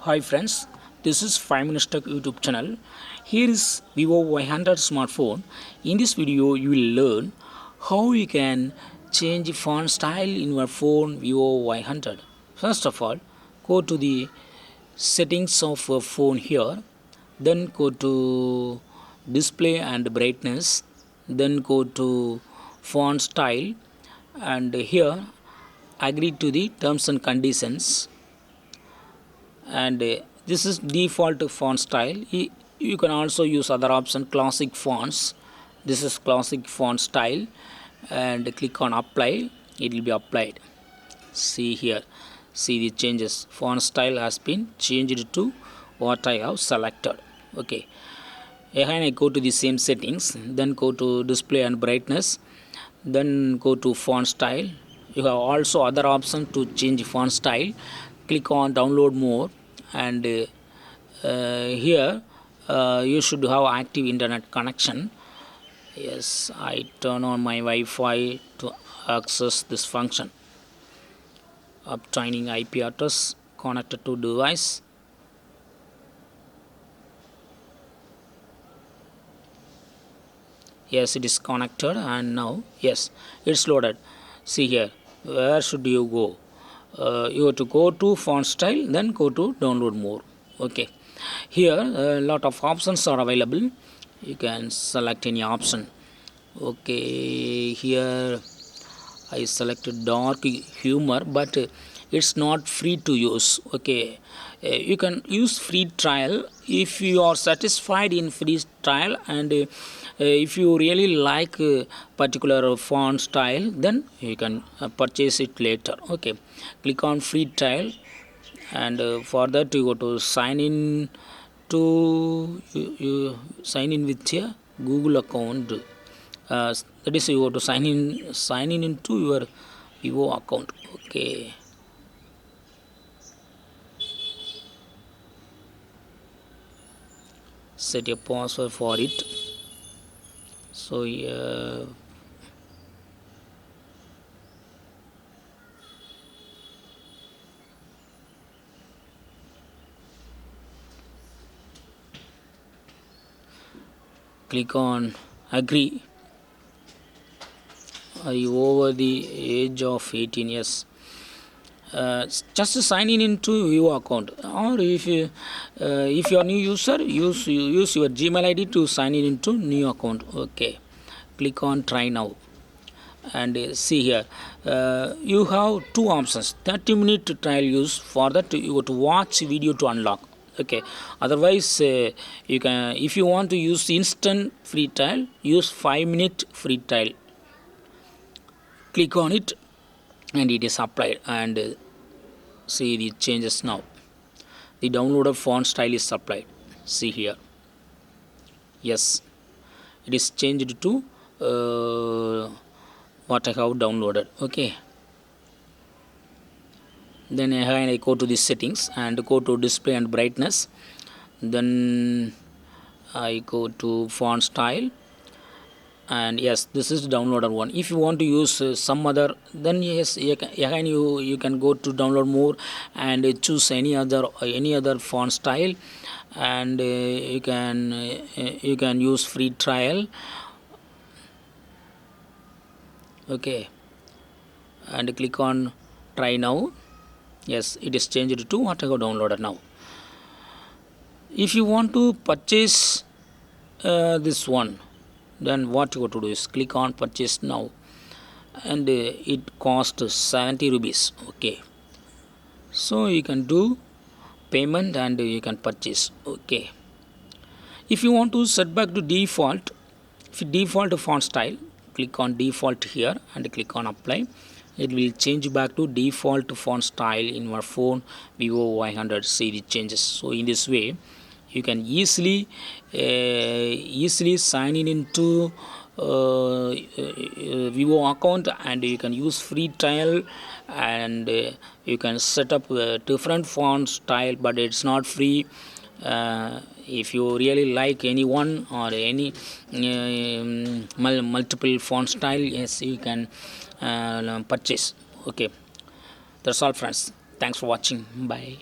Hi friends, this is 5 Minutes Tech YouTube channel. Here is Vivo Y100 smartphone. In this video, you will learn how you can change font style in your phone Vivo Y100. First of all, go to the settings of your phone here. Then go to display and brightness. Then go to font style. And here, agree to the terms and conditions, and this is default font style. You can also use other option classic fonts. This is classic font style, and click on apply. It will be applied. See here, see the changes. Font style has been changed to what I have selected. Okay, again I go to the same settings, then go to display and brightness, then go to font style. You have also other option to change font style. Click on download more, and here you should have active internet connection. Yes, I turn on my Wi-Fi to access this function. Obtaining IP address connected to device. Yes, it is connected, and now yes, it's loaded. See here, where should you go? You have to go to font style, then go to download more. Okay, here a lot of options are available. You can select any option. Okay, here I selected dark humor, but it's not free to use. Okay, you can use free trial if you are satisfied in free trial, and if you really like particular font style, then you can purchase it later. Okay, click on free trial, and for that you go to sign in to you sign in with your Google account. That is, you have to sign in into your Vivo account. Okay, set a password for it. So click on agree. Are you over the age of 18 years? Just sign in into your account, or if you are new user, use your Gmail ID to sign in into new account. Okay, click on try now, and see here you have two options. 30-minute trial use. For that you have to watch video to unlock. Okay, otherwise you can, if you want to use instant free trial, use 5-minute free trial. Click on it, and it is applied, and see the changes now. The downloaded font style is applied. See here, yes, it is changed to what I have downloaded. Okay, then again I go to the settings and go to display and brightness, then I go to font style, and yes, this is downloaded one. If you want to use some other, then yes, again you can go to download more and choose any other font style, and you can use free trial. Okay, and click on try now. Yes, it is changed to what I have downloaded now. If you want to purchase this one, then what you have to do is click on purchase now, and it costs 70 rupees. Okay, so you can do payment and you can purchase. Okay, if you want to set back to default, if default font style, click on default here and click on apply. It will change back to default font style in your phone Vivo Y100. See the changes. So in this way you can easily sign in into Vivo account, and you can use free trial, and you can set up different font style, but it's not free. If you really like any one or any multiple font style, yes, you can purchase. Okay, that's all friends. Thanks for watching. Bye.